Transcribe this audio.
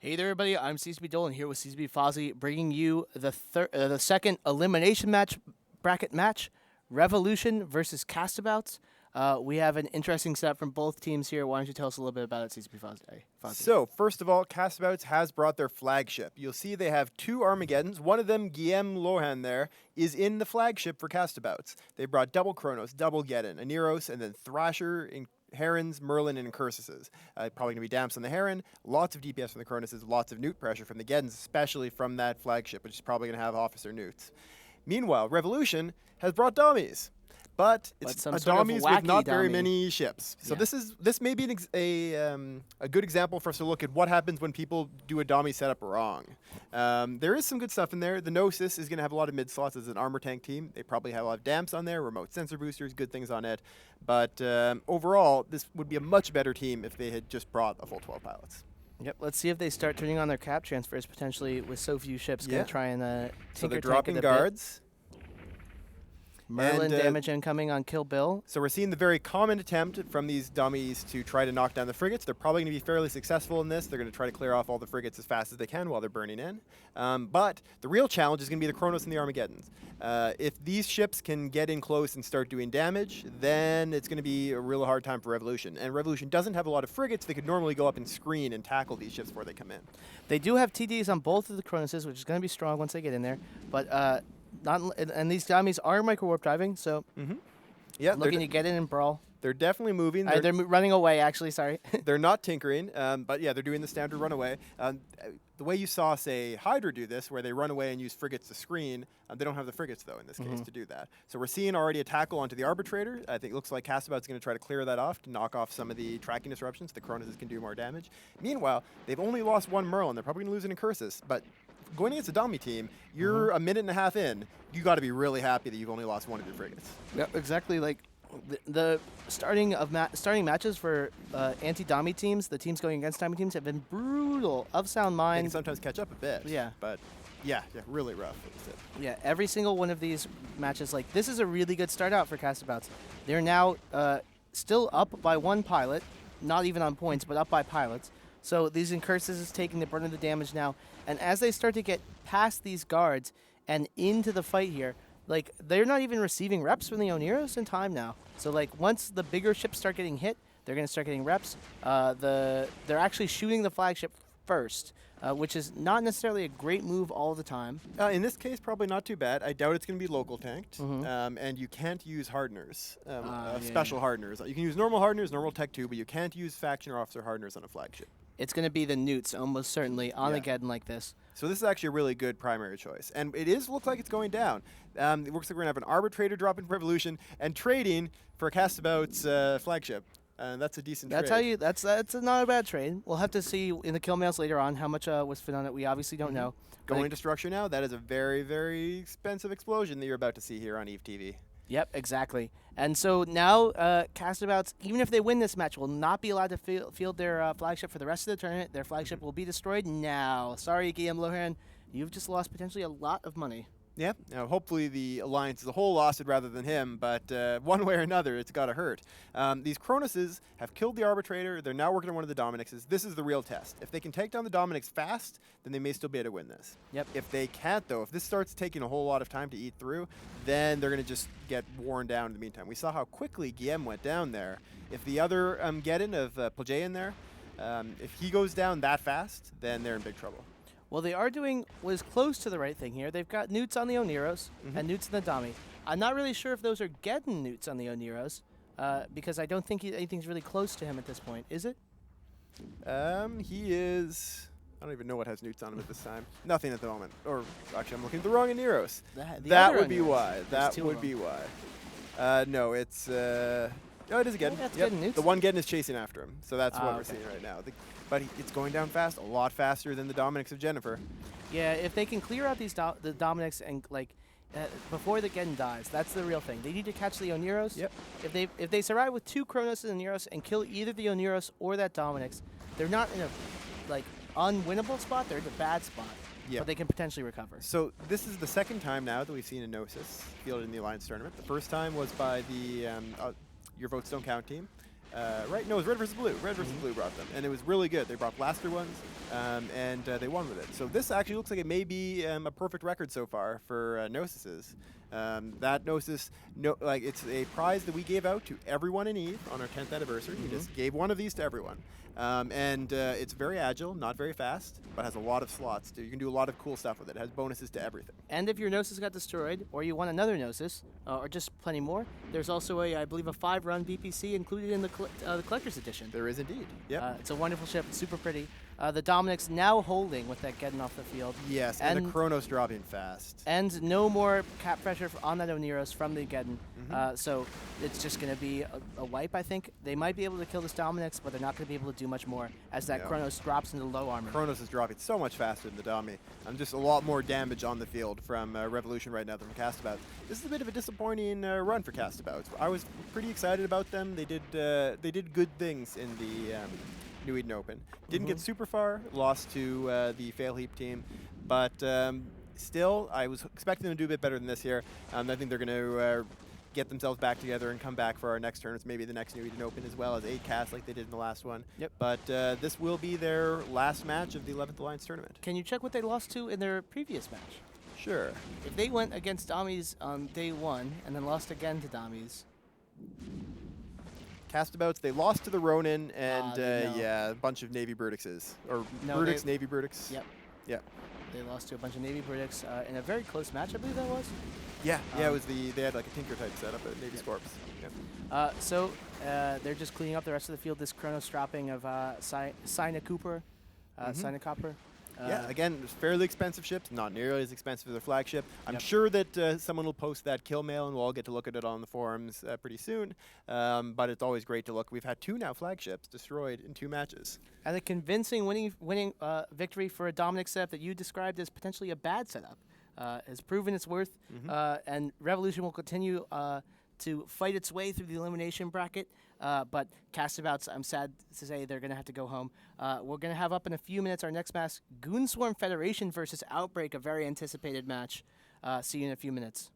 Hey there, everybody. I'm CAStabouts here with CCB Fozzie, bringing you the second elimination match bracket match, Revolution versus CAStabouts. We have an interesting setup from both teams here. Why don't you tell us a little bit about it, CCB Fozzie? So, first of all, CAStabouts has brought their flagship. You'll see they have two Armageddons. One of them, R.E.V.O.L.U.T.I.O.N there, is in the flagship for CAStabouts. They brought double Kronos, double Geddon, a Neros, and then Thrasher, Herons, Merlin, and Cursuses. Probably going to be Damps on the Heron, lots of DPS from the Kronuses, lots of Newt pressure from the Geddons, especially from that flagship, which is probably going to have Officer Newts. Meanwhile, Revolution has brought dummies. But it's a dummies with not very many ships. So this may be a good example for us to look at what happens when people do a dummy setup wrong. There is some good stuff in there. The Gnosis is going to have a lot of mid slots as an armor tank team. They probably have a lot of damps on there, remote sensor boosters, good things on it. But overall, this would be a much better team if they had just brought a full 12 pilots. Yep, let's see if they start turning on their cap transfers potentially with so few ships. Going to try and so they're dropping guards. Merlin damage incoming on Kill Bill. So we're seeing the very common attempt from these dummies to try to knock down the frigates. They're probably going to be fairly successful in this. They're going to try to clear off all the frigates as fast as they can while they're burning in. But the real challenge is going to be the Kronos and the Armageddons. If these ships can get in close and start doing damage, then it's going to be a real hard time for Revolution. And Revolution doesn't have a lot of frigates. They could normally go up and screen and tackle these ships before they come in. They do have TDs on both of the Kronoses, which is going to be strong once they get in there. But and these dummies are micro warp driving, so yeah, looking to get in and brawl. They're definitely moving. They're running away, actually, sorry. They're not tinkering, but yeah, they're doing the standard runaway. The way you saw, say, Hydra do this, where they run away and use frigates to screen, they don't have the frigates, though, in this case, to do that. So we're seeing already a tackle onto the Arbitrator. I think it looks like CAStabouts is going to try to clear that off to knock off some of the tracking disruptions. The Kronuses can do more damage. Meanwhile, they've only lost one Merlin. They're probably going to lose an Incursus, but going against a dummy team, you're a minute and a half in. You got to be really happy that you've only lost one of your frigates. Yep, exactly. Like the starting matches for anti-dummy teams, the teams going against dummy teams have been brutal. Of sound mind. They can sometimes catch up a bit. Yeah, but yeah, really rough. Yeah, every single one of these matches, like this is a really good start out for CAStabouts. They're now still up by one pilot, not even on points, but up by pilots. So these Incursus is taking the brunt of the damage now. And as they start to get past these guards and into the fight here, like they're not even receiving reps from the Oneros in time now. So like once the bigger ships start getting hit, they're going to start getting reps. They're actually shooting the flagship first, which is not necessarily a great move all the time. In this case, probably not too bad. I doubt it's going to be local tanked, and you can't use hardeners, special hardeners. You can use normal hardeners, normal tech 2, but you can't use faction or officer hardeners on a flagship. It's going to be the Newts, almost certainly, on a Geddon like this. So this is actually a really good primary choice. And it looks like it's going down. It looks like we're going to have an Arbitrator drop in Revolution and trading for a CAStabouts flagship. And that's a decent trade. That's not a bad trade. We'll have to see in the kill mails later on how much was fit on it. We obviously don't know. Going into structure now, that is a very, very expensive explosion that you're about to see here on EVE TV. Yep, exactly. And so now CAStabouts, even if they win this match, will not be allowed to field their flagship for the rest of the tournament. Their flagship will be destroyed now. Sorry, R.E.V.O.L.U.T.I.O.N, you've just lost potentially a lot of money. Yeah, now hopefully the Alliance as a whole lost it rather than him, but one way or another, it's got to hurt. These Kronuses have killed the Arbitrator. They're now working on one of the Dominixes. This is the real test. If they can take down the Dominix fast, then they may still be able to win this. Yep. If they can't, though, if this starts taking a whole lot of time to eat through, then they're going to just get worn down in the meantime. We saw how quickly R.E.V.O.L.U.T.I.O.N went down there. If the other Geddon of Plagaean there, if he goes down that fast, then they're in big trouble. Well, they are doing what is close to the right thing here. They've got Newts on the Oneros and Newts in the dummy. I'm not really sure if those are Geddon Newts on the Oneros, because I don't think anything's really close to him at this point. Is it? He is... I don't even know what has Newts on him at this time. Nothing at the moment. Or, actually, I'm looking at the wrong Oneros. That would be why. That would be why. No, it's... No, it is a Geddon. The one Geddon is chasing after him, so that's what we're seeing right now. But it's going down fast, a lot faster than the Dominix of Jennifer. Yeah, if they can clear out these the Dominix and before the Geddon dies, that's the real thing. They need to catch the Oneros. Yep. If they survive with 2 Kronos and Oneros and kill either the Oneros or that Dominix, they're not in a unwinnable spot. They're in a bad spot. Yep. But they can potentially recover. So this is the second time now that we've seen a Gnosis fielded in the Alliance tournament. The first time was by the Your Votes Don't Count team. right? No, it was Red versus Blue. Red versus Blue brought them, and it was really good. They brought blaster ones, and they won with it. So this actually looks like it may be a perfect record so far for Gnosis's. That Gnosis, it's a prize that we gave out to everyone in EVE on our 10th anniversary. We just gave one of these to everyone. It's very agile, not very fast, but has a lot of slots. You can do a lot of cool stuff with it. It has bonuses to everything. And if your Gnosis got destroyed, or you want another Gnosis, or just plenty more, there's also I believe, a 5-run BPC included in the Collector's Edition. There is indeed. Yep. It's a wonderful ship, super pretty. The Dominic's now holding with that getting off the field. Yes, and the Chronos dropping fast. And no more cap pressure on that Oneros from the Geddon. So it's just going to be a wipe, I think. They might be able to kill this Dominic's, but they're not going to be able to do much more as that Chronos drops into low armor. Chronos is dropping so much faster than the Domi. Just a lot more damage on the field from Revolution right now than from CAStabouts. This is a bit of a disappointing run for CAStabouts. I was pretty excited about them. They did good things in the New Eden Open. Didn't get super far, lost to the Fail Heap team, but still, I was expecting them to do a bit better than this year. I think they're going to get themselves back together and come back for our next tournaments, maybe the next New Eden Open as well as 8 like they did in the last one. Yep. But this will be their last match of the 11th Alliance tournament. Can you check what they lost to in their previous match? Sure. If they went against Damis on day 1 and then lost again to Damis. CAStabouts, they lost to the Ronin and no. a bunch of Navy Brutixes. Or No, Brutix, Navy Brutix. Yep. Yep. They lost to a bunch of Navy Brutix in a very close match, I believe that was. Yeah, it was they had like a Tinker type setup at Navy Scorps. Yep. So they're just cleaning up the rest of the field. This Chronos dropping of Sina Cooper, Sina Copper. Yeah, again, fairly expensive ships, not nearly as expensive as their flagship. I'm Yep. sure that someone will post that kill mail and we'll all get to look at it on the forums pretty soon. But it's always great to look. We've had 2 now flagships destroyed in 2 matches. And a convincing winning victory for a Dominic setup that you described as potentially a bad setup has proven its worth, and Revolution will continue to fight its way through the elimination bracket. But CAStabouts, I'm sad to say they're going to have to go home. We're going to have up in a few minutes our next match, Goonswarm Federation versus Outbreak, a very anticipated match. See you in a few minutes.